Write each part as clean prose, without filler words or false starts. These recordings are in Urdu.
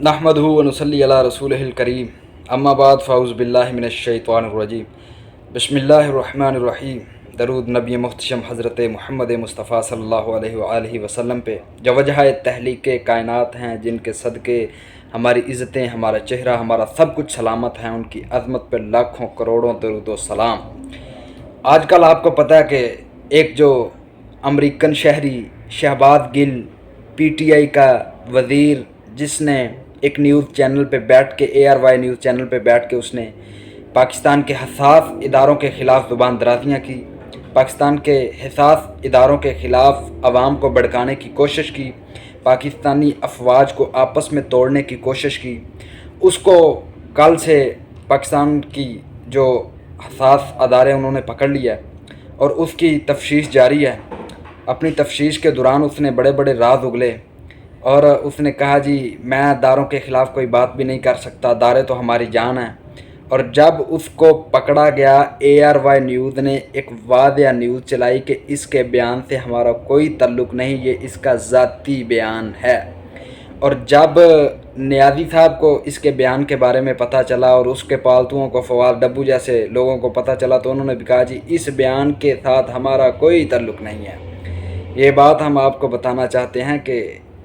نحمدہ ونصلی علی رسولہ الکریم اما بعد فاعوذ باللہ من الشیطان الرجیم بسم اللہ الرحمن الرحیم۔ درود نبی محتشم حضرت محمد مصطفیٰ صلی اللہ علیہ وآلہ وسلم پہ جو وجہ تحلیق کائنات ہیں، جن کے صدقے ہماری عزتیں، ہمارا چہرہ، ہمارا سب کچھ سلامت ہیں، ان کی عظمت پہ لاکھوں کروڑوں درود و سلام۔ آج کل آپ کو پتہ ہے کہ ایک جو امریکن شہری شہباز گل پی ٹی آئی کا وزیر، جس نے ایک نیوز چینل پہ بیٹھ کے ARY نیوز چینل پہ بیٹھ کے اس نے پاکستان کے حساس اداروں کے خلاف زبان درازیاں کی، پاکستان کے حساس اداروں کے خلاف عوام کو بھڑکانے کی کوشش کی، پاکستانی افواج کو آپس میں توڑنے کی کوشش کی، اس کو کل سے پاکستان کی جو حساس ادارے انہوں نے پکڑ لیا ہے اور اس کی تفتیش جاری ہے۔ اپنی تفتیش کے دوران اس نے بڑے بڑے راز اگلے اور اس نے کہا جی میں اداروں کے خلاف کوئی بات بھی نہیں کر سکتا، ادارے تو ہماری جان ہیں۔ اور جب اس کو پکڑا گیا، ARY نیوز نے ایک واضح نیوز چلائی کہ اس کے بیان سے ہمارا کوئی تعلق نہیں، یہ اس کا ذاتی بیان ہے۔ اور جب نیازی صاحب کو اس کے بیان کے بارے میں پتہ چلا اور اس کے پالتوؤں کو، فواد ڈبو جیسے لوگوں کو پتہ چلا، تو انہوں نے بھی کہا جی اس بیان کے ساتھ ہمارا کوئی تعلق نہیں ہے۔ یہ بات ہم آپ کو بتانا چاہتے ہیں کہ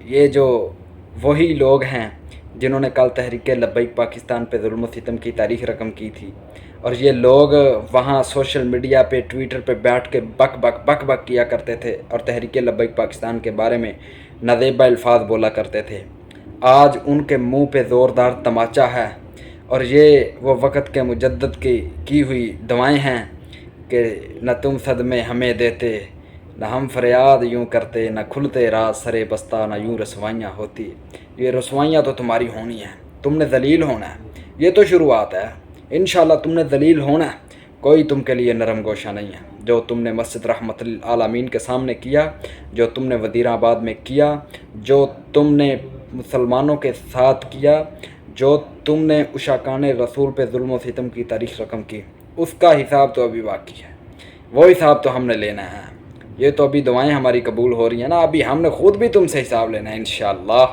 یہ جو وہی لوگ ہیں جنہوں نے کل تحریک لبیک پاکستان پہ ظلم و ستم کی تاریخ رقم کی تھی، اور یہ لوگ وہاں سوشل میڈیا پہ ٹویٹر پہ بیٹھ کے بک بک کیا کرتے تھے اور تحریک لبیک پاکستان کے بارے میں نازیبہ الفاظ بولا کرتے تھے، آج ان کے منہ پہ زوردار تماچا ہے۔ اور یہ وہ وقت کے مجدد کی ہوئی دعائیں ہیں کہ نہ تم صدمے ہمیں دیتے، نہ ہم فریاد یوں کرتے، نہ کھلتے راز سرے بستہ، نہ یوں رسوائیاں ہوتی۔ یہ رسوائیاں تو تمہاری ہونی ہیں، تم نے ذلیل ہونا ہے، یہ تو شروعات ہے، انشاءاللہ تم نے ذلیل ہونا ہے۔ کوئی تم کے لیے نرم گوشہ نہیں ہے۔ جو تم نے مسجد رحمت للعالمین کے سامنے کیا، جو تم نے وزیر آباد میں کیا، جو تم نے مسلمانوں کے ساتھ کیا، جو تم نے اشاکان رسول پہ ظلم و ستم کی تاریخ رقم کی، اس کا حساب تو ابھی باقی ہے، وہ حساب تو ہم نے لینا ہے۔ یہ تو ابھی دعائیں ہماری قبول ہو رہی ہیں نا، ابھی ہم نے خود بھی تم سے حساب لینا ہے انشاءاللہ۔